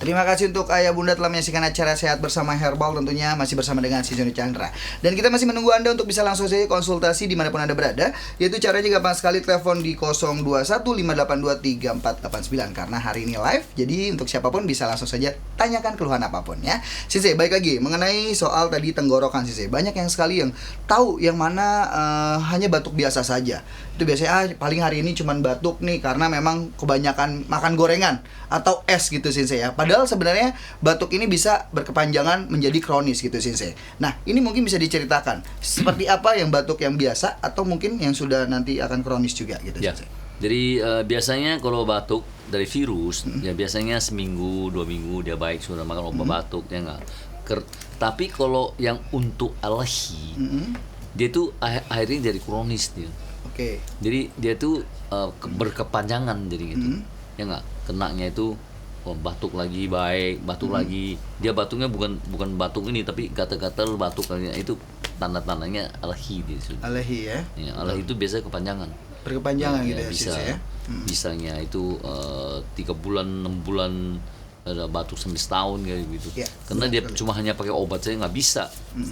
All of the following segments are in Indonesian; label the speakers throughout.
Speaker 1: Terima kasih untuk ayah bunda telah menyaksikan acara Sehat Bersama Herbal, tentunya masih bersama dengan si Joni Chandra. Dan kita masih menunggu Anda untuk bisa langsung saja konsultasi dimanapun Anda berada. Yaitu caranya gampang sekali, telepon di 0215823489. Karena hari ini live, jadi untuk siapapun bisa langsung saja tanyakan keluhan apapun ya. Sensei, baik lagi mengenai soal tadi tenggorokan Sensei. Banyak yang sekali yang tahu yang mana hanya batuk biasa saja. Itu biasanya paling hari ini cuman batuk nih karena memang kebanyakan makan gorengan atau es gitu Sensei ya. Padahal sebenarnya batuk ini bisa berkepanjangan menjadi kronis gitu Sensei. Nah, ini mungkin bisa diceritakan seperti apa yang batuk yang biasa atau mungkin yang sudah nanti akan kronis juga gitu
Speaker 2: ya.
Speaker 1: Sensei.
Speaker 2: Jadi biasanya kalau batuk dari virus ya biasanya seminggu 2 minggu dia baik, sudah makan obat batuk ya enggak. Tapi kalau yang untuk alergi dia tuh akhirnya jadi kronis dia.
Speaker 1: Oke.
Speaker 2: Jadi dia tuh berkepanjangan jadi gitu. Ya enggak, kenanya itu batuk lagi baik, batuk lagi. Dia batuknya bukan batuk ini tapi gatal-gatal batuk lagi. Itu tanda-tandanya alergi dia sudah.
Speaker 1: Alergi ya.
Speaker 2: Ya, alergi itu biasanya kepanjangan.
Speaker 1: Berkepanjangan
Speaker 2: ya,
Speaker 1: gitu ya
Speaker 2: bisa,
Speaker 1: ya.
Speaker 2: Bisanya itu 3 bulan, 6 bulan ada batuk sampai setahun kayak gitu.
Speaker 1: Ya,
Speaker 2: karena dia cuma hanya pakai obat saja nggak bisa.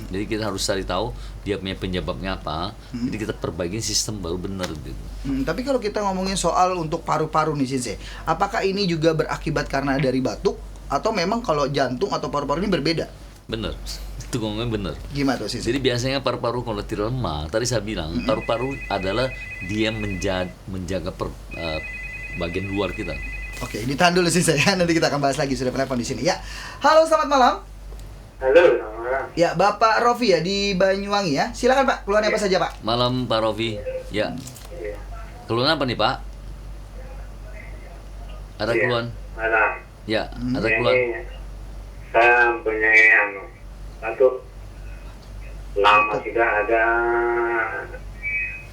Speaker 2: Jadi kita harus cari tahu dia punya penyebabnya apa. Jadi kita perbaiki sistem baru benar gitu.
Speaker 1: Tapi kalau kita ngomongin soal untuk paru-paru nih Sensei, apakah ini juga berakibat karena dari batuk atau memang kalau jantung atau paru-paru ini berbeda?
Speaker 2: Bener, itu ngomongnya bener.
Speaker 1: Gimana tuh Sensei?
Speaker 2: Jadi biasanya paru-paru kalau tidak lemah, tadi saya bilang paru-paru adalah dia menjaga bagian luar kita.
Speaker 1: Oke, ditahan dulu sih saya. Nanti kita akan bahas lagi, sudah telepon di sini ya. Halo, selamat malam.
Speaker 3: Halo, selamat malam.
Speaker 1: Ya, Bapak Rofi ya di Banyuwangi ya. Silakan Pak, keluhan apa saja Pak?
Speaker 2: Malam Pak Rofi. Ya. Keluhan apa nih Pak? Ada keluhan?
Speaker 3: Malam.
Speaker 2: Ya, ada keluhan.
Speaker 3: Saya punya batuk lama sudah ada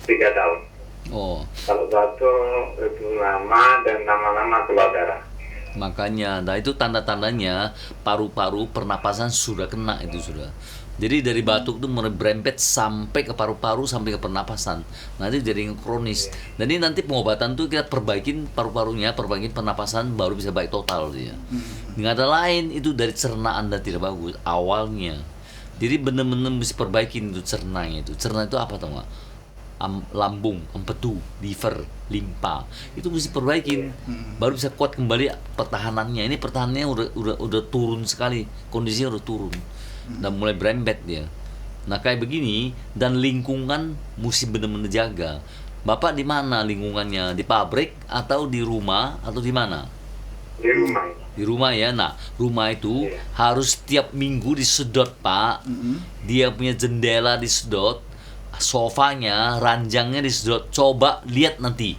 Speaker 3: 3 tahun.
Speaker 2: Oh,
Speaker 3: Kalau batuk itu lama dan lama-lama keluar darah.
Speaker 2: makanya, nah itu tanda-tandanya paru-paru pernapasan sudah kena itu sudah. Jadi dari batuk itu mulai berempet sampai ke paru-paru sampai ke pernapasan. Nanti jadi kronis. Dan ini nanti pengobatan tuh kita perbaikin paru-parunya, perbaikin pernapasan baru bisa baik total dia. Nggak ada lain, itu dari cerna Anda tidak bagus awalnya. Jadi benar-benar mesti perbaikin itu cernanya itu. Cerna itu apa tau nggak? Lambung, empedu, liver, limpa itu mesti perbaikin baru bisa kuat kembali pertahanannya. Ini pertahanannya udah turun sekali, kondisinya udah turun dan mulai berembet dia. Nah kayak begini, dan lingkungan mesti benar-benar jaga. Bapak di mana lingkungannya? Di pabrik atau di rumah atau di mana?
Speaker 3: Di rumah.
Speaker 2: Di rumah ya. Nah rumah itu harus tiap minggu disedot Pak. Dia punya jendela disedot, sofanya, ranjangnya disedot. Coba lihat nanti.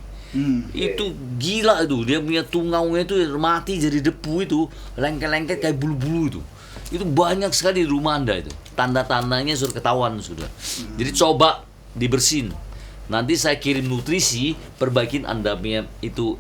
Speaker 2: Itu gila itu. Dia punya tungaunya itu mati jadi debu itu, lengket-lengket kayak bulu-bulu itu. Itu banyak sekali di rumah Anda itu. Tanda-tandanya sudah ketahuan sudah. Jadi coba dibersihin. Nanti saya kirim nutrisi, perbaikin Anda punya itu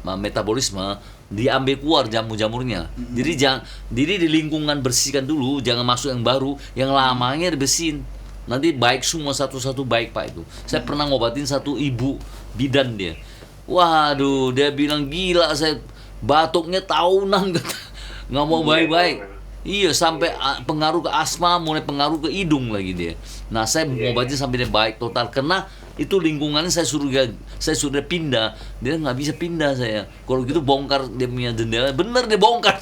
Speaker 2: metabolisme, diambil keluar jamur-jamurnya. Jadi di lingkungan bersihkan dulu, jangan masuk yang baru, yang lamanya dibersihin. Nanti baik semua satu-satu baik Pak itu. Saya pernah ngobatin satu ibu bidan dia. Waduh, dia bilang gila saya batuknya tahunan nggak mau baik-baik. Iya, sampai pengaruh ke asma, mulai pengaruh ke hidung lagi dia. Nah, saya ngobatin sampai dia baik total. Karena itu lingkungannya saya suruh pindah, dia nggak bisa pindah saya. Kalau gitu bongkar dia punya jendela, bener dia bongkar.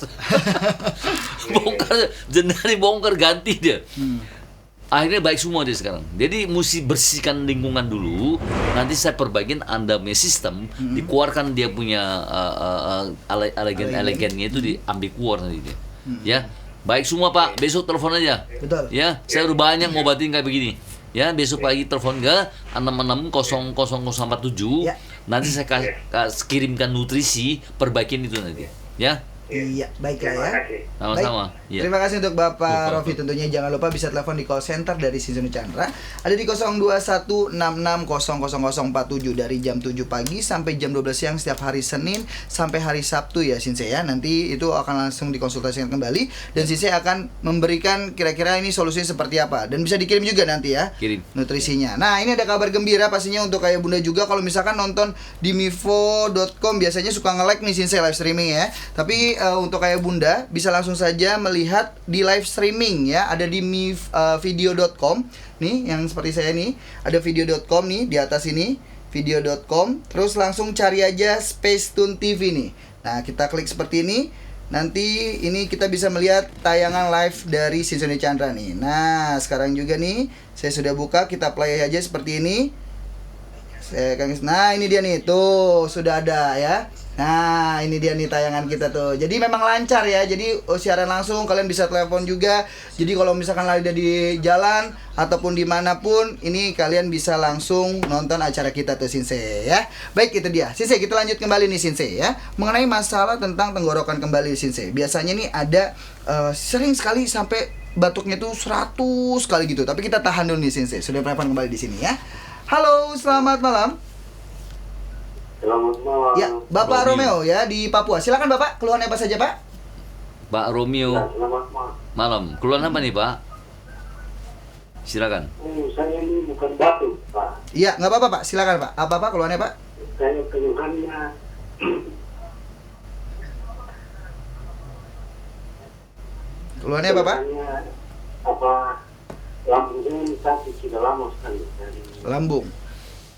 Speaker 2: Bongkar jendela, dibongkar ganti dia. Akhirnya baik semua dia sekarang. Jadi mesti bersihkan lingkungan dulu. Nanti saya perbaikin Anda punya sistem, dikeluarkan dia punya elegennya itu diambil keluar nanti dia. Ya, baik semua Pak. Besok telepon aja.
Speaker 1: Betul.
Speaker 2: Ya, saya udah banyak ngobatin kayak begini. Ya, besok pagi telepon ke 666-00047.
Speaker 1: Ya.
Speaker 2: Nanti saya kirimkan nutrisi, perbaikin itu nanti. Ya.
Speaker 1: Iya, baiklah ya.
Speaker 2: Sama-sama.
Speaker 1: Baik.
Speaker 2: Ya.
Speaker 1: Terima kasih untuk Bapak Rofi. Tentunya jangan lupa bisa telepon di call center dari si Joni Chandra. Ada di 0216600047 dari jam 7 pagi sampai jam 12 siang setiap hari Senin sampai hari Sabtu ya Sensei ya. Nanti itu akan langsung dikonsultasikan kembali dan Sensei akan memberikan kira-kira ini solusinya seperti apa dan bisa dikirim juga nanti ya.
Speaker 2: Kirim
Speaker 1: Nutrisinya. Nah, ini ada kabar gembira pastinya untuk ayah bunda juga. Kalau misalkan nonton di mivo.com biasanya suka nge-like nih Sensei live streaming ya. Tapi untuk ayah bunda bisa langsung saja melihat di live streaming ya, ada di video.com nih, yang seperti saya nih, ada video.com nih di atas ini, video.com, terus langsung cari aja Spacetoon TV nih. Nah, kita klik seperti ini. Nanti ini kita bisa melihat tayangan live dari Sinsone Chandra nih. Nah, sekarang juga nih saya sudah buka, kita play aja seperti ini. Nah, ini dia nih, tuh sudah ada ya. Nah, ini dia nih tayangan kita tuh. Jadi memang lancar ya. Jadi siaran langsung, kalian bisa telepon juga. Jadi kalau misalkan lagi ada di jalan ataupun dimanapun, ini kalian bisa langsung nonton acara kita tuh Sensei ya. Baik, itu dia Sensei, kita lanjut kembali nih Sensei ya. Mengenai masalah tentang tenggorokan kembali Sensei, biasanya nih ada sering sekali sampai batuknya tuh 100 kali gitu. Tapi kita tahan dulu nih Sensei. Sudah telepon kembali di sini ya. Halo, selamat malam.
Speaker 3: Selamat malam.
Speaker 1: Ya, Bapak Romeo ya di Papua. Silakan Bapak, keluhan apa saja Pak?
Speaker 2: Pak Romeo,
Speaker 3: Ya, selamat malam.
Speaker 2: malam. Keluhan apa nih Pak? Silakan.
Speaker 3: Saya ini bukan batuk, Pak.
Speaker 1: Iya, nggak apa-apa Pak. Silakan Pak. Apa keluhannya Pak?
Speaker 3: Saya keluhannya
Speaker 1: Keluhannya apa Pak?
Speaker 3: keluhannya apa? Lambung saya sakit sudah lama sekali.
Speaker 1: Lambung.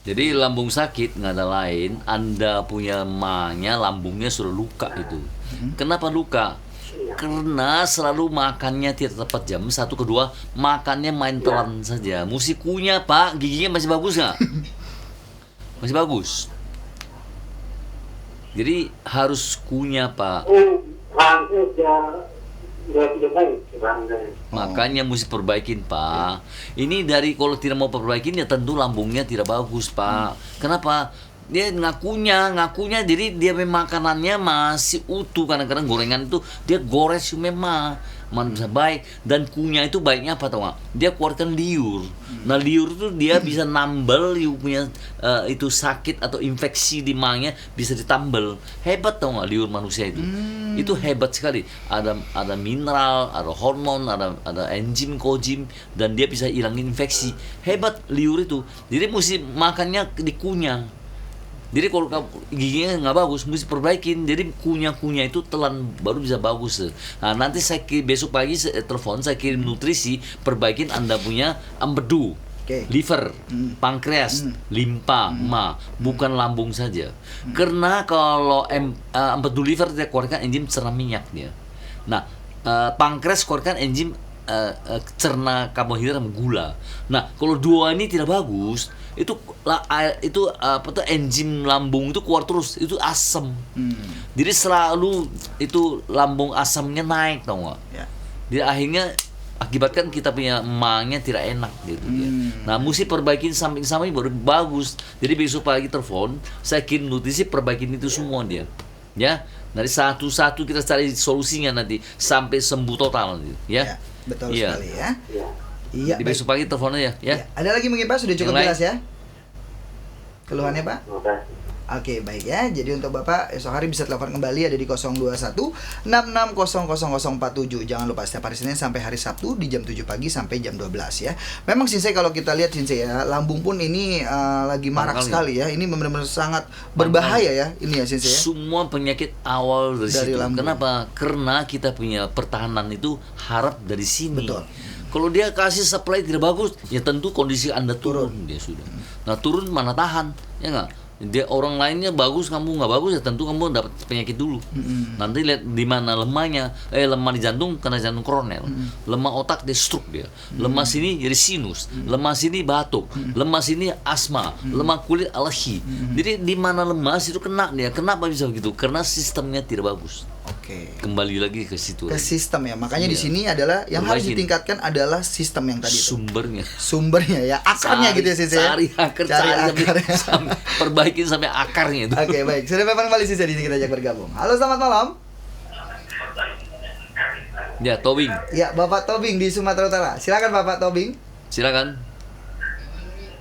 Speaker 2: Jadi lambung sakit nggak ada lain, Anda punya emahnya lambungnya sudah luka itu. Kenapa luka? Karena selalu makannya tidak tepat jam. Satu, kedua makannya main telan saja. Mesti kunyah Pak, giginya masih bagus nggak? Masih bagus. Jadi harus kunyah Pak.
Speaker 3: Tidak baik sebenarnya.
Speaker 2: Makanya mesti perbaikin Pak. Ini dari kalau tidak mau perbaikin ya tentu lambungnya tidak bagus Pak. Kenapa? Dia ngakunya jadi dia memang makanannya masih utuh, kadang-kadang gorengan itu dia gores memang mana bisa baik, dan kunyah itu baiknya apa tau nggak? Dia keluarkan liur. Nah liur itu dia bisa nambel you punya itu sakit atau infeksi di mangnya bisa ditambel. Hebat tau nggak liur manusia itu? Itu hebat sekali. Ada mineral, ada hormon, ada enzim coenzim, dan dia bisa hilangin infeksi. Hebat liur itu. Jadi mesti makannya dikunyah. Jadi kalau giginya nggak bagus, mesti perbaikin. Jadi kunyah-kunyah itu telan baru bisa bagus. Nah nanti besok pagi telepon, saya kirim nutrisi, perbaikin Anda punya empedu, liver, pankreas, limpa, bukan lambung saja. Karena kalau empedu liver dia keluarkan enzim cerna minyak dia. Nah pankreas keluarkan enzim cerna karbohidrat sama gula. Nah kalau dua ini tidak bagus, itu apa tuh enzim lambung itu keluar terus, itu asam. Jadi selalu itu lambung asamnya naik tau nggak?
Speaker 1: Ya.
Speaker 2: Jadi akhirnya akibatkan kita punya emangnya tidak enak gitu ya. Nah mesti perbaikin samping-samping baru bagus. Jadi besok pagi telepon, saya kirim nutrisi, perbaikin itu semua dia. Ya, dari satu-satu kita cari solusinya nanti sampai sembuh total gitu, ya.
Speaker 1: Betul sekali ya. Iya.
Speaker 2: Di besok pagi telepon aja ya.
Speaker 1: Ada lagi mungkin Pak, sudah cukup
Speaker 2: Yang
Speaker 1: jelas ya keluhannya Pak? Oke, baik ya. Jadi untuk Bapak esok hari bisa telepon kembali, ada di 021 66000047. Jangan lupa setiap hari Senin sampai hari Sabtu di jam 7 pagi sampai jam 12 ya. Memang Sensei kalau kita lihat Sensei ya, lambung pun ini lagi marak sekali ya. Ini benar-benar sangat berbahaya ya ini ya Sensei ya.
Speaker 2: Semua penyakit awal dari situ.
Speaker 1: lambung.
Speaker 2: Kenapa? Karena kita punya pertahanan itu harap dari sini.
Speaker 1: Betul.
Speaker 2: Kalau dia kasih supply tidak bagus, ya tentu kondisi Anda turun dia sudah. Nah turun mana tahan, ya nggak? Dia orang lainnya bagus, kamu nggak bagus, ya tentu kamu dapat penyakit dulu. Nanti lihat di mana lemahnya, lemah di jantung karena jantung koroner, lemah otak dia stroke dia, lemah sini jadi sinus, lemah sini batuk, lemah sini asma, lemah kulit alergi. Jadi di mana lemah itu kena dia. Kenapa bisa begitu? Karena sistemnya tidak bagus.
Speaker 1: Oke.
Speaker 2: Kembali lagi ke situ.
Speaker 1: Ke sistem ya. Makanya di sini adalah yang harus ditingkatkan adalah sistem yang tadi itu. Sumbernya ya, akarnya gitu ya Sensei.
Speaker 2: Cari akar, sampai perbaikin sampai akarnya itu.
Speaker 1: Oke, baik. Sudah memang kembali Sensei, di sini kita ajak bergabung. Halo, selamat malam.
Speaker 2: Ya, Tobing.
Speaker 1: Ya, Bapak Tobing di Sumatera Utara. Silakan Bapak Tobing.
Speaker 2: Silakan.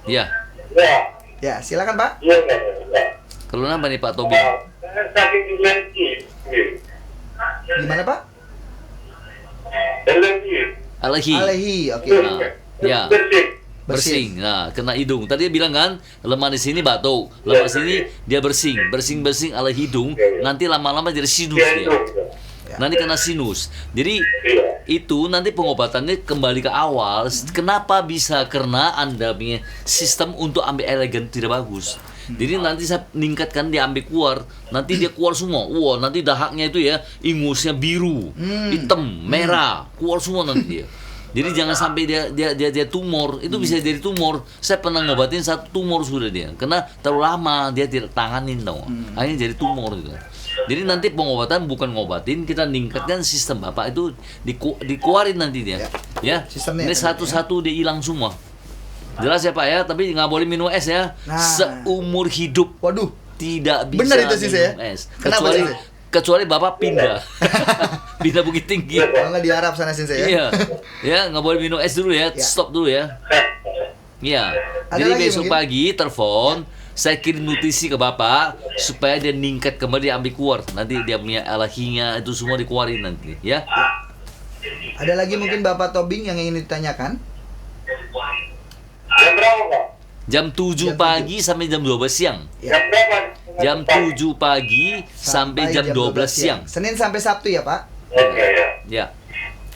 Speaker 2: Ya.
Speaker 1: Ya, silakan Pak.
Speaker 2: Kalau apa nih Pak Tobing?
Speaker 3: Sakit di lenji.
Speaker 1: Gimana Pak?
Speaker 2: Alergi.
Speaker 1: Alergi, oke.
Speaker 2: Nah, ya.
Speaker 1: Bersih.
Speaker 2: Bersing. Nah, kena hidung. Tadi dia bilang kan, lemah di sini batuk, lemah sini dia bersing, alergi hidung. Nanti lama-lama jadi sinus dia. nanti kena sinus. Jadi
Speaker 3: Iya.
Speaker 2: itu nanti pengobatannya kembali ke awal. Kenapa bisa? Karena Anda punya sistem untuk ambil elegan tidak bagus. Jadi nanti saya meningkatkan dia ambil keluar, nanti dia keluar semua. Wah, nanti dahaknya itu ya ingusnya biru, hitam, merah, keluar semua nanti dia. Jadi jangan sampai dia tumor, itu bisa jadi tumor. Saya pernah ngobatin satu tumor sudah dia, karena terlalu lama dia tidak tanganin tau. Akhirnya jadi tumor gitu. Jadi nanti pengobatan bukan ngobatin, kita meningkatkan sistem Bapak itu dikeluarin nanti dia. Ya.
Speaker 1: Sistemnya
Speaker 2: Ini
Speaker 1: ya,
Speaker 2: satu-satu dia hilang semua. Jelas ya Pak ya, tapi nggak boleh minum es ya.
Speaker 1: Nah.
Speaker 2: Seumur hidup
Speaker 1: Waduh,
Speaker 2: tidak bisa
Speaker 1: benar itu sih
Speaker 2: minum
Speaker 1: saya.
Speaker 2: es.
Speaker 1: Kenapa sih?
Speaker 2: Kecuali Bapak pindah. Pindah Bukit Tinggi.
Speaker 1: Kalau nggak di Arab sana sih saya.
Speaker 2: Iya. Ya, nggak boleh minum es dulu ya.
Speaker 1: Ya.
Speaker 2: Stop dulu ya. Iya.
Speaker 1: Ada
Speaker 2: Jadi
Speaker 1: lagi
Speaker 2: besok
Speaker 1: mungkin?
Speaker 2: pagi telepon, saya kirim nutrisi ke Bapak supaya dia ningkat kembali ambil keluar. Nanti dia punya alerginya itu semua dikeluarin nanti, ya.
Speaker 1: Ada lagi mungkin Bapak Tobing yang ingin ditanyakan?
Speaker 3: Jam berapa, Pak?
Speaker 2: Jam 7
Speaker 1: Jam
Speaker 2: pagi sampai jam 12 siang.
Speaker 1: Ya.
Speaker 3: Jam berapa?
Speaker 2: Jam 7 pagi sampai jam 12 siang.
Speaker 1: Senin sampai Sabtu ya Pak?
Speaker 3: Oke, ya.
Speaker 2: Ya.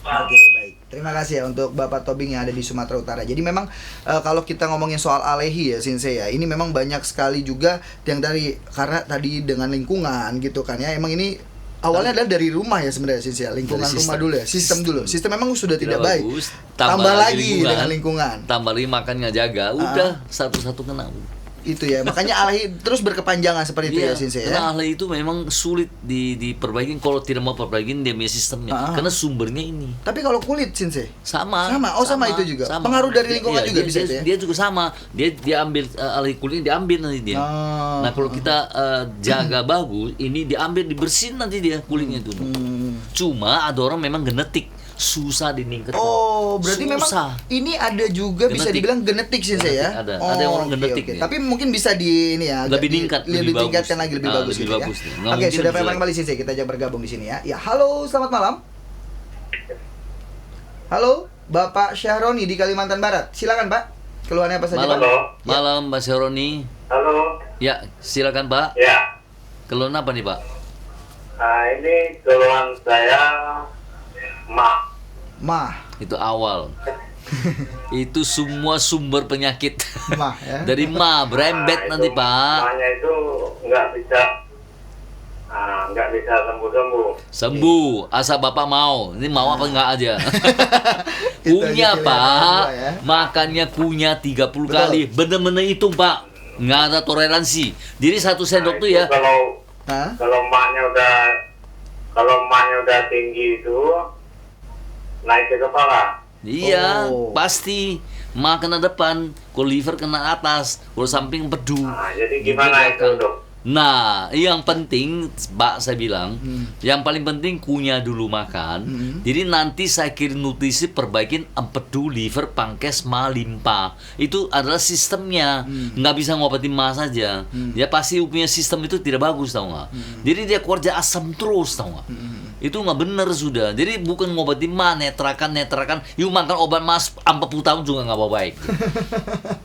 Speaker 1: Oke, baik. Terima kasih ya untuk Bapak Tobing yang ada di Sumatera Utara. Jadi memang kalau kita ngomongin soal alehi ya Sensei ya, ini memang banyak sekali juga yang karena tadi dengan lingkungan gitu kan ya. Emang ini awalnya adalah dari rumah ya sebenarnya Sensei ya. Lingkungan
Speaker 2: Dari
Speaker 1: rumah
Speaker 2: sistem.
Speaker 1: dulu ya. Sistem dulu. Sistem memang sudah tidak baik.
Speaker 2: bagus.
Speaker 1: Tambah lagi dengan lingkungan.
Speaker 2: Tambah lagi makan nggak jaga. Udah satu-satu kena.
Speaker 1: Itu ya. Makanya alehi terus berkepanjangan seperti itu
Speaker 2: Iya,
Speaker 1: ya Sensei
Speaker 2: karena
Speaker 1: ya.
Speaker 2: ahli itu memang sulit diperbaiki kalau tidak mau perbaikin dia punya sistemnya. Karena sumbernya ini
Speaker 1: Tapi kalau kulit Sensei
Speaker 2: sama.
Speaker 1: Sama. Oh, sama itu juga. Pengaruh dari lingkungan juga bisa itu ya?
Speaker 2: Dia juga sama. Dia ambil ahli kulitnya diambil nanti dia.
Speaker 1: Oh.
Speaker 2: Nah kalau kita jaga bagus, ini diambil dibersihin nanti dia kulitnya itu. Cuma ada orang memang genetik susah diningkat.
Speaker 1: Oh, berarti
Speaker 2: Susah.
Speaker 1: memang ini ada juga bisa
Speaker 2: Genetik.
Speaker 1: dibilang genetik sih saya ya.
Speaker 2: Genetik, ada yang orang
Speaker 1: oke,
Speaker 2: genetik
Speaker 1: oke.
Speaker 2: dia.
Speaker 1: Tapi mungkin bisa di ini ya.
Speaker 2: Lebih ningkat,
Speaker 1: lebih
Speaker 2: lebih
Speaker 1: tingkatkan
Speaker 2: bagus.
Speaker 1: lagi lebih
Speaker 2: Ah,
Speaker 1: bagus
Speaker 2: lebih
Speaker 1: gitu
Speaker 2: bagus
Speaker 1: ya.
Speaker 2: dia. Nggak
Speaker 1: Oke,
Speaker 2: mungkin
Speaker 1: sudah
Speaker 2: lebih
Speaker 1: memang
Speaker 2: jelek.
Speaker 1: kembali sih kita ajak bergabung di sini ya. Ya, halo, selamat malam. Halo, Bapak Syahroni di Kalimantan Barat. Silakan, Pak. Keluhannya apa saja,
Speaker 2: Malam,
Speaker 1: Pak?
Speaker 3: Halo.
Speaker 2: malam Mbak Syahroni.
Speaker 3: Halo.
Speaker 2: Ya, silakan Pak.
Speaker 3: Ya.
Speaker 2: Keluhan apa nih Pak?
Speaker 3: Nah, ini keluhan saya Ma.
Speaker 1: Mah,
Speaker 2: Itu awal. Itu semua sumber penyakit.
Speaker 1: mah ya.
Speaker 2: Dari berembet
Speaker 3: Nah,
Speaker 2: nanti
Speaker 3: itu
Speaker 2: Pak.
Speaker 3: Ma-nya itu nggak bisa sembuh-sembuh.
Speaker 2: Sembuh, asal Bapak mau. Ini mau apa enggak aja.
Speaker 1: Itu
Speaker 2: Kunyah
Speaker 1: aja
Speaker 2: Pak.
Speaker 1: pilihan ya.
Speaker 2: Makannya kunyah 30
Speaker 1: Betul.
Speaker 2: kali. Bener-bener hitung Pak. Nggak ada toleransi. Jadi satu sendok
Speaker 3: Nah,
Speaker 2: tuh
Speaker 3: itu
Speaker 2: ya.
Speaker 1: Hah?
Speaker 3: kalau Ma-nya udah tinggi itu naik ke kepala.
Speaker 2: Iya,
Speaker 1: Oh.
Speaker 2: pasti. Kena depan, kalau liver kena atas, kalau samping empedu.
Speaker 3: Nah, jadi gimana itu, Dok?
Speaker 2: Nah, yang penting, Pak, saya bilang, yang paling penting kunyah dulu makan. Jadi nanti saya kirim nutrisi perbaikin empedu, liver, pankreas, limpa. Itu adalah sistemnya. Nggak bisa ngobatin saja. Dia pasti punya sistem itu tidak bagus, tau nggak? Jadi dia kerja asam terus, tau nggak? Itu nggak bener sudah. Jadi bukan ngobatin netrakan. Yuk makan obat 40 tahun juga nggak baik.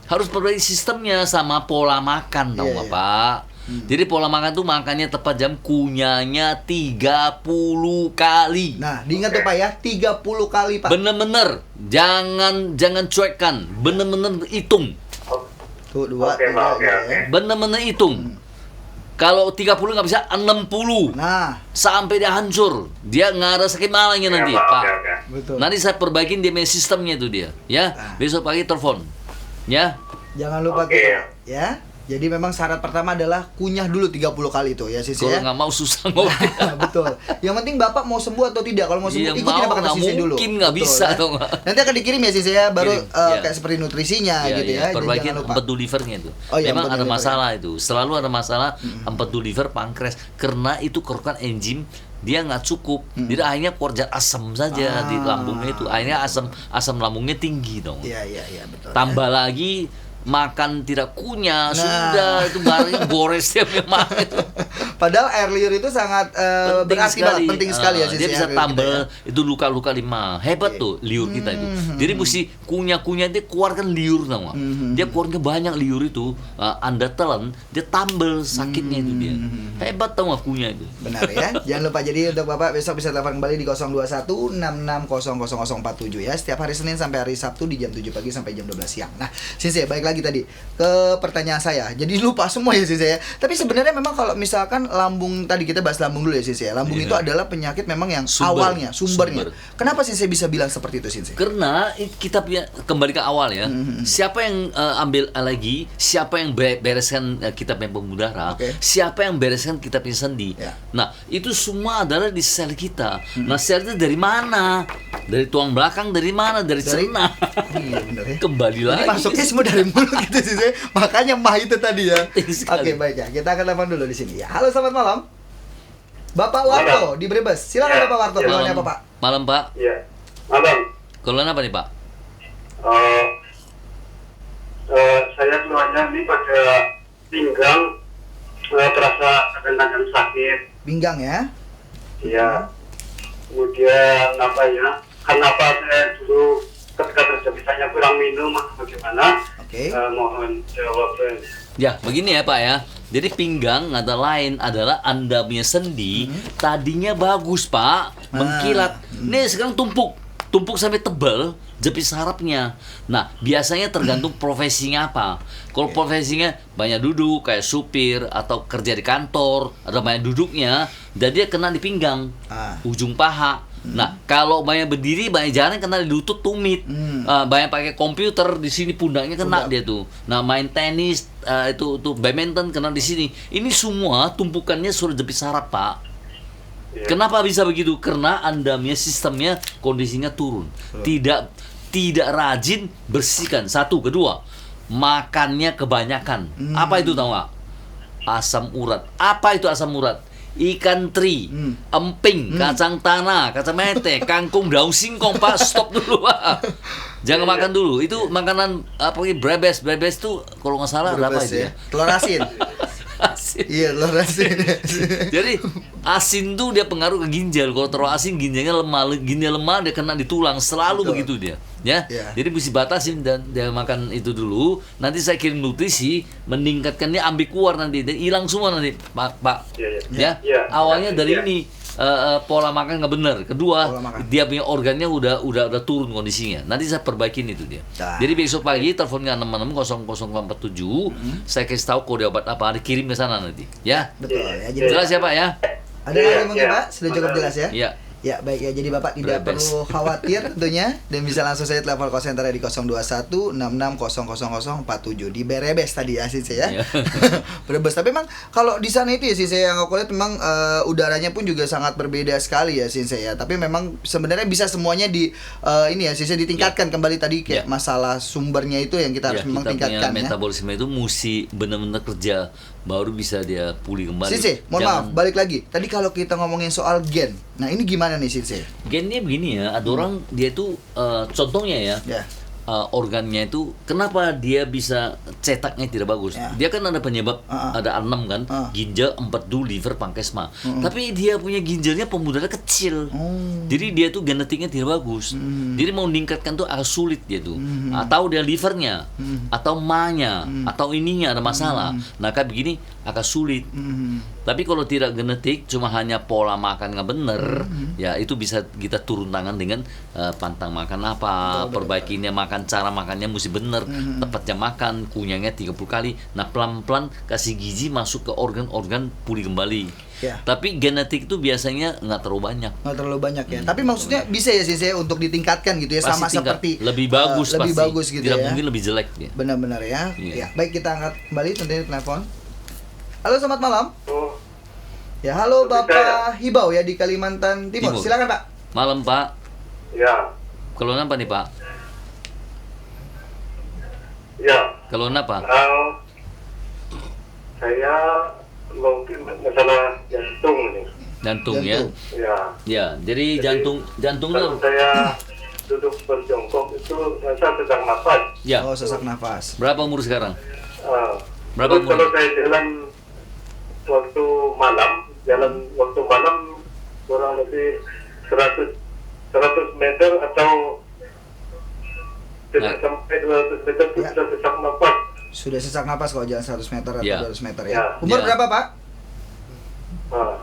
Speaker 2: Harus perbaiki sistemnya sama pola makan, tau
Speaker 1: Iya,
Speaker 2: nggak
Speaker 1: iya.
Speaker 2: Pak? Jadi pola makan tuh makannya tepat jam, kunyahnya 30 kali.
Speaker 1: Nah, diingat tuh Pak ya, 30 kali Pak.
Speaker 2: Bener-bener, jangan cuekkan, bener-bener hitung,
Speaker 1: Tuh, 2,
Speaker 3: Oke,
Speaker 1: 3
Speaker 3: Pak, oke,
Speaker 1: gitu
Speaker 3: oke.
Speaker 1: ya.
Speaker 2: bener-bener hitung. Kalau 30 nggak bisa, 60
Speaker 1: Nah,
Speaker 2: sampai dia hancur, dia nggak ada sakit malangnya nanti,
Speaker 3: Ya, Pak,
Speaker 2: Pak.
Speaker 3: oke.
Speaker 1: betul.
Speaker 2: Nanti saya perbaikin dia punya sistemnya itu dia, ya. Besok pagi telepon, ya.
Speaker 1: Jangan lupa
Speaker 3: Oke.
Speaker 1: tuh, Pak, ya. Jadi memang syarat pertama adalah kunyah dulu 30 kali itu ya Sisi
Speaker 2: Kalau
Speaker 1: ya.
Speaker 2: nggak mau susah ngopi.
Speaker 1: Betul. Yang penting Bapak mau sembuh atau tidak. Kalau mau sembuh
Speaker 2: Iya,
Speaker 1: ikutin
Speaker 2: mau,
Speaker 1: apa kata
Speaker 2: nggak
Speaker 1: Sisi dulu.
Speaker 2: mungkin nggak
Speaker 1: Betul,
Speaker 2: bisa
Speaker 1: ya.
Speaker 2: dong.
Speaker 1: Nanti akan dikirim ya Sisi ya, baru
Speaker 2: Kirim, ya.
Speaker 1: kayak seperti nutrisinya gitu ya. Jadi
Speaker 2: Perbaikin
Speaker 1: jangan lupa.
Speaker 2: empedu livernya itu.
Speaker 1: Oh, iya,
Speaker 2: Memang
Speaker 1: empedu
Speaker 2: ada
Speaker 1: liver,
Speaker 2: masalah itu. Selalu ada masalah empedu liver, pankreas karena itu kekurangan enzim dia nggak cukup. Jadi akhirnya keluar asam saja di lambungnya itu. Akhirnya asam lambungnya tinggi dong.
Speaker 1: Iya, betul.
Speaker 2: Tambah lagi makan tidak kunyah, sudah itu barangnya gores dia memang itu.
Speaker 1: Padahal air liur itu sangat berarti banget, penting sekali ya
Speaker 2: Dia
Speaker 1: sisi
Speaker 2: bisa
Speaker 1: air liur
Speaker 2: tambal
Speaker 1: kita ya.
Speaker 2: itu luka-luka lima. Hebat tuh liur kita itu. Jadi mesti kunyah-kunyah dia keluarkan liur tau nggak? Dia keluarkan banyak liur itu. Anda telan, dia tambal sakitnya itu dia. Hebat tau nggak kunyah itu.
Speaker 1: Benar ya. Jangan lupa jadi untuk Bapak besok bisa telepon kembali di 02166000047 ya. Setiap hari Senin sampai hari Sabtu di jam 7 pagi sampai jam 12 siang. Nah, Sensei balik lagi tadi ke pertanyaan saya. Jadi lupa semua ya Sensei ya. Tapi sebenarnya memang kalau misalkan lambung, tadi kita bahas lambung dulu ya Sensei ya. Lambung itu adalah penyakit memang yang awalnya, sumbernya. Kenapa Sensei bisa bilang seperti itu Sensei?
Speaker 2: Karena kita punya kembali ke awal ya. Siapa yang ambil alergi, siapa yang bereskan kita punya pembuluh darah, siapa yang bereskan kita punya sendi.
Speaker 1: Ya.
Speaker 2: Nah, itu semua adalah di sel kita. Nah, sel itu dari mana? Dari tulang belakang, dari mana? Dari cerna.
Speaker 1: Iya benar ya.
Speaker 2: Kembali
Speaker 1: Jadi
Speaker 2: lagi.
Speaker 1: masuknya semua dari mulut gitu Sensei. Makanya mah itu tadi ya.
Speaker 2: Penting sekali.
Speaker 1: Oke, baik ya. Kita akan telepon dulu di sini ya. Halo, selamat malam. Bapak Warto di Brebes. Silakan
Speaker 3: Ya.
Speaker 1: Bapak Warto,
Speaker 3: Ya.
Speaker 1: keluhannya apa Pak?
Speaker 2: Malam, Pak.
Speaker 3: Iya. Malam.
Speaker 2: Keluhan apa nih, Pak?
Speaker 3: Saya keluarnya ini pada pinggang terasa kadang-kadang sakit.
Speaker 1: Pinggang ya.
Speaker 3: Iya. Kemudian apa ya? Kenapa saya dulu ketika terjadi saya kurang minum atau bagaimana?
Speaker 1: Oke.
Speaker 3: Mohon jawaban.
Speaker 2: Ya, begini ya Pak ya. Jadi pinggang ada lain adalah Anda punya sendi tadinya bagus Pak, mengkilat. Nih sekarang tumpuk sampai tebal, jepit sarafnya. Nah, biasanya tergantung profesinya apa. Kalau profesinya banyak duduk kayak supir atau kerja di kantor, ada banyak duduknya, jadi dia kena di pinggang, ujung paha. Nah, kalau banyak berdiri, banyak jalan kena di lutut, tumit. Banyak pakai komputer di sini pundaknya kena dia tuh. Nah, main tenis itu badminton kena di sini. Ini semua tumpukannya sudah jepit saraf, Pak.
Speaker 3: Iya.
Speaker 2: Kenapa bisa begitu? Karena Anda punya sistemnya kondisinya turun. Tidak rajin bersihkan. Satu, kedua, makannya kebanyakan. Apa itu tahu nggak? Asam urat. Apa itu asam urat? Ikan teri, emping, kacang tanah, kacang mete, kangkung, daun singkong, Pak. Stop dulu, Pak. Jangan makan dulu. Itu makanan apa ini? Brebes tuh kalau nggak salah ada apa
Speaker 1: Brebes
Speaker 2: itu ya?
Speaker 1: Telur asin.
Speaker 2: Asin.
Speaker 1: Iya, telur asin.
Speaker 2: Jadi asin tuh dia pengaruh ke ginjal. Kalau terlalu asin ginjalnya lemah, dia kena di tulang. Selalu
Speaker 1: Betul.
Speaker 2: begitu dia. Ya.
Speaker 1: Iya.
Speaker 2: Jadi mesti batasin dan dia makan itu dulu. Nanti saya kirim nutrisi, meningkatkannya ambil keluar nanti dan hilang semua nanti, Pak.
Speaker 3: Iya, iya.
Speaker 2: Ya.
Speaker 3: Iya.
Speaker 2: Awalnya dari
Speaker 3: Iya.
Speaker 2: ini pola makan nggak benar. Kedua,
Speaker 1: Pola makan.
Speaker 2: dia punya organnya udah turun kondisinya. Nanti saya perbaikin itu dia.
Speaker 1: Dah.
Speaker 2: Jadi besok pagi teleponnya 660047. Saya kasih tahu kode obat apa, dikirim ke sana nanti. Ya.
Speaker 1: Betul ya. Jadi
Speaker 2: Jelas ya Pak ya?
Speaker 1: ada
Speaker 3: Iya,
Speaker 1: lagi mungkin
Speaker 3: iya.
Speaker 1: Pak? Sudah cukup jelas ya?
Speaker 2: Iya.
Speaker 1: Ya, baik ya. Jadi Bapak tidak
Speaker 2: Brebes.
Speaker 1: perlu khawatir tentunya dan bisa langsung saja telepon call center di 02166000047 di Brebes tadi ya sih ya.
Speaker 2: Iya.
Speaker 1: Brebes. Tapi memang kalau di sana itu ya sih yang aku lihat memang udaranya pun juga sangat berbeda sekali ya sih ya. Tapi memang sebenarnya bisa semuanya di ini ya sih ditingkatkan kembali tadi kayak
Speaker 2: Ya.
Speaker 1: masalah sumbernya itu yang kita harus
Speaker 2: Ya,
Speaker 1: memang
Speaker 2: kita punya
Speaker 1: tingkatkan ya.
Speaker 2: metabolisme itu mesti benar-benar kerja baru bisa dia pulih kembali.
Speaker 1: Sisi, mohon maaf, balik lagi. Tadi kalau kita ngomongin soal gen, nah ini gimana nih Sisi?
Speaker 2: Gennya begini ya, ada orang dia itu contohnya ya.
Speaker 1: Ya.
Speaker 2: Organnya itu kenapa dia bisa cetaknya tidak bagus?
Speaker 1: Ya.
Speaker 2: Dia kan ada penyebab ada 6 kan, ginjal, empedu, liver, pankreasma. Tapi dia punya ginjalnya pembuluh darah kecil. Jadi dia tuh genetiknya tidak bagus. Jadi mau meningkatkan tuh agak sulit dia tuh. Atau dia livernya, atau mahnya, atau ininya ada masalah. Nah kayak begini agak sulit. Tapi kalau tidak genetik, cuma hanya pola makan nggak bener, ya itu bisa kita turun tangan dengan pantang makan apa, perbaikinya makan, cara makannya mesti bener, tepat jam makan, kunyahnya 30 kali. Nah pelan-pelan kasih gizi masuk ke organ-organ pulih kembali.
Speaker 1: Ya.
Speaker 2: Tapi genetik itu biasanya nggak terlalu banyak.
Speaker 1: Nggak terlalu banyak ya. Tapi maksudnya bisa ya sih untuk ditingkatkan gitu ya,
Speaker 2: Pasti
Speaker 1: sama
Speaker 2: tingkat
Speaker 1: seperti
Speaker 2: lebih bagus
Speaker 1: lebih
Speaker 2: pasti.
Speaker 1: bagus gitu
Speaker 2: Tidak
Speaker 1: ya.
Speaker 2: mungkin lebih jelek ya.
Speaker 1: Benar-benar ya.
Speaker 2: Iya.
Speaker 1: Ya. Baik, kita angkat kembali tentunya telepon. Halo, selamat malam.
Speaker 3: Oh,
Speaker 1: Ya, halo
Speaker 3: Bisa
Speaker 1: Bapak Hibau ya di Kalimantan Timur.
Speaker 2: Timur.
Speaker 1: Silakan Pak.
Speaker 2: Malam Pak,
Speaker 3: ya,
Speaker 2: kalau apa nih Pak?
Speaker 3: ya.
Speaker 2: Kalau apa?
Speaker 3: Saya mungkin masalah jantung nih.
Speaker 2: Jantung ya.
Speaker 1: Jantung.
Speaker 3: Ya.
Speaker 2: Ya, jadi jantung
Speaker 3: Kalau
Speaker 2: tuh
Speaker 3: saya duduk berjongkok itu saya sedang nafas.
Speaker 2: Ya.
Speaker 1: Oh, sesak nafas.
Speaker 2: Berapa umur sekarang?
Speaker 3: Berapa
Speaker 2: Berapa
Speaker 3: kalau
Speaker 2: umur?
Speaker 3: saya jalan waktu malam kurang lebih 100 meter atau tidak sampai 200 meter itu
Speaker 1: Ya.
Speaker 3: sudah sesak nafas.
Speaker 1: Sudah sesak nafas kalau jalan 100 meter atau
Speaker 2: Ya.
Speaker 1: 200 meter ya.
Speaker 3: Ya.
Speaker 1: Umur
Speaker 2: Ya.
Speaker 1: berapa, Pak?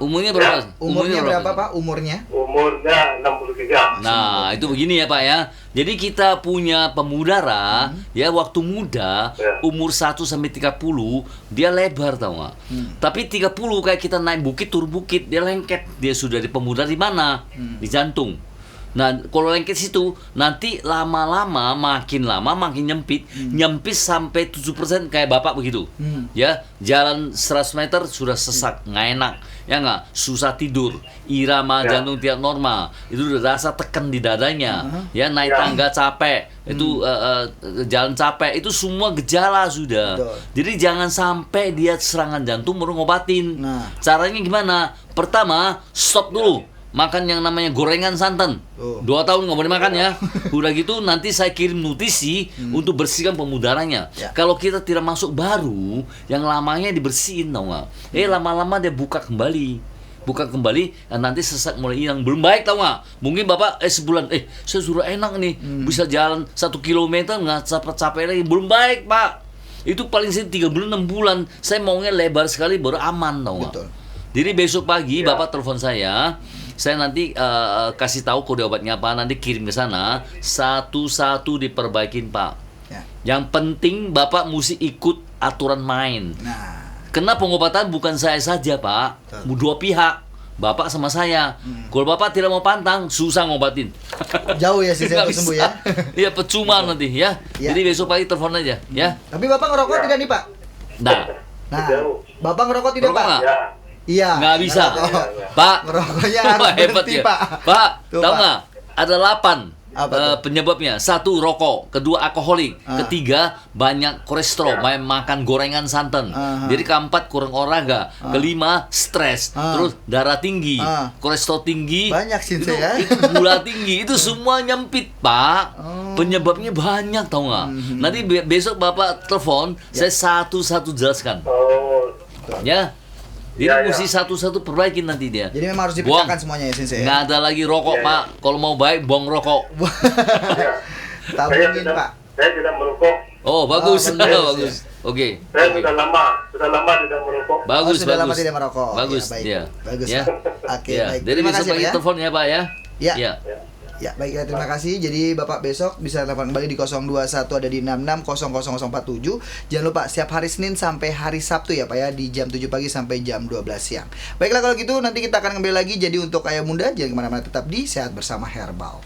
Speaker 2: Umurnya berapa?
Speaker 3: Ya,
Speaker 1: Umurnya berapa, Pak? Umurnya?
Speaker 3: umurnya 63.
Speaker 2: Nah, itu begini ya Pak ya. Jadi kita punya pemudara ya waktu muda
Speaker 3: Ya.
Speaker 2: umur 1 sampai 30 dia lebar tau nggak? Tapi 30 kayak kita naik bukit turun bukit dia lengket. Dia sudah di pemudara di mana? Di jantung. Nah, kalau lengket situ nanti lama-lama makin nyempit, nyempis sampai 7% kayak Bapak begitu. Ya, jalan 100 meter sudah sesak, nggak enak. Ya nggak, susah tidur, irama
Speaker 3: Ya.
Speaker 2: jantung tidak normal. Itu udah rasa tekan di dadanya. Ya, naik
Speaker 3: Ya.
Speaker 2: tangga capek. Itu jalan capek, itu semua gejala sudah.
Speaker 1: Betul.
Speaker 2: Jadi jangan sampai dia serangan jantung baru ngobatin.
Speaker 1: Nah.
Speaker 2: Caranya gimana? Pertama, stop dulu. Makan yang namanya gorengan santan.
Speaker 1: Oh.
Speaker 2: 2 tahun nggak boleh makan ya. Udah gitu nanti saya kirim nutrisi untuk bersihkan pemudaranya.
Speaker 1: Ya.
Speaker 2: Kalau kita tidak masuk baru, yang lamanya dibersihin tau nggak? Lama-lama dia buka kembali. Nanti sesak mulai hilang. Belum baik tau nggak? Mungkin Bapak sebulan, saya sudah enak nih, bisa jalan 1 kilometer nggak capek-capek lagi. Belum baik Pak. Itu paling sih 3 bulan 6 bulan. Saya maunya lebar sekali baru aman tau nggak?
Speaker 1: Betul.
Speaker 2: Jadi besok pagi
Speaker 3: Ya.
Speaker 2: Bapak telepon saya nanti kasih tahu kode obatnya apa, nanti kirim ke sana, satu-satu diperbaikin Pak.
Speaker 1: Ya.
Speaker 2: Yang penting Bapak mesti ikut aturan main.
Speaker 1: Nah,
Speaker 2: Karena pengobatan bukan saya saja Pak, dua pihak, Bapak sama saya. Kalau Bapak tidak mau pantang, susah ngobatin.
Speaker 1: jauh ya sih saya
Speaker 2: Nggak
Speaker 1: sembuh
Speaker 2: bisa.
Speaker 1: ya.
Speaker 2: Iya percuma nanti ya.
Speaker 1: Ya.
Speaker 2: Jadi besok pagi telepon aja ya.
Speaker 1: Tapi Bapak ngerokok
Speaker 3: Ya.
Speaker 1: tidak nih, Pak?
Speaker 2: Nah,
Speaker 1: Nah,
Speaker 3: Jauh.
Speaker 1: Bapak ngerokok tidak,
Speaker 2: Ngerokok
Speaker 1: Pak?
Speaker 2: nggak?
Speaker 3: Ya.
Speaker 1: Iya.
Speaker 2: nggak bisa.
Speaker 1: ngerokok.
Speaker 2: Pak,
Speaker 1: Ngerokoknya
Speaker 2: Wah,
Speaker 1: harus
Speaker 2: hebat
Speaker 1: berhenti,
Speaker 2: ya.
Speaker 1: Pak.
Speaker 2: Pak,
Speaker 1: Tuh,
Speaker 2: tahu
Speaker 1: Pak.
Speaker 2: nggak? Ada 8
Speaker 1: Apa tuh?
Speaker 2: penyebabnya. 1 rokok, kedua alkoholik, ketiga banyak kolesterol, makan gorengan santan. Jadi keempat kurang olahraga, kelima stres, terus darah tinggi, kolesterol tinggi,
Speaker 1: Banyak sih,
Speaker 2: itu,
Speaker 1: ya.
Speaker 2: itu gula tinggi, itu semua nyempit Pak. Penyebabnya banyak tahu nggak? Nanti besok Bapak telepon, saya satu-satu jelaskan.
Speaker 3: Oh.
Speaker 2: Ya. Jadi
Speaker 3: Ya,
Speaker 2: mesti satu-satu perbaikin nanti dia.
Speaker 1: Jadi memang harus
Speaker 2: Buang.
Speaker 1: dipecahkan semuanya ya, Sensei.
Speaker 2: Nggak ada lagi rokok,
Speaker 3: Ya,
Speaker 2: Pak. Kalau mau baik, buang rokok.
Speaker 3: Ya.
Speaker 1: Tabungin, Pak.
Speaker 3: Saya tidak merokok.
Speaker 2: Oh, bagus.
Speaker 1: benar,
Speaker 2: Bagus. Oke.
Speaker 3: Saya sudah lama tidak merokok.
Speaker 2: Bagus,
Speaker 1: sudah lama
Speaker 2: bagus.
Speaker 1: tidak merokok.
Speaker 2: Bagus,
Speaker 1: Ya, baik.
Speaker 2: ya.
Speaker 1: Bagus.
Speaker 2: Ya.
Speaker 1: Oke,
Speaker 2: Ya.
Speaker 1: baik.
Speaker 2: Jadi
Speaker 1: Terima
Speaker 2: besok
Speaker 1: kasih,
Speaker 2: pagi
Speaker 1: Pak, ya.
Speaker 2: telepon ya, Pak ya.
Speaker 1: Ya.
Speaker 2: Ya.
Speaker 1: Ya, baik ya, terima kasih. Jadi Bapak besok bisa telepon kembali di 021 ada di 660047. Jangan lupa setiap hari Senin sampai hari Sabtu ya Pak ya, di jam 7 pagi sampai jam 12 siang. Baiklah kalau gitu nanti kita akan kembali lagi. Jadi untuk Ayah Bunda jangan kemana-mana, tetap di Sehat Bersama Herbal.